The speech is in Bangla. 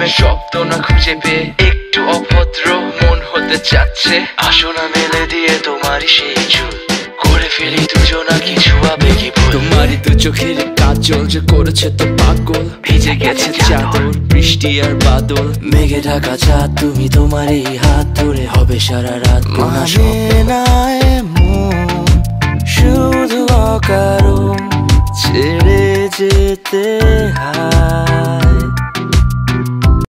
প্রেমের শব্দ না খুঁজে পেয়ে একটু অভদ্র মন হতে চাচ্ছে। আসো না মেলে দিয়ে তোমারই সেই চুল, করে ফেলি দুজনা কিছু আবেগী ভুল। তোমারই দু চোখের কাজল যে করেছে তো পাগল, ভিজে গেছে চাদর বৃষ্টি আর বাদল। মেঘে ঢাকা চাঁদ তুমি তোমারই হাত ধরে হবে সারা রাত। মানে না এমন শুধু অকারণ ছেড়ে যেতে হয়।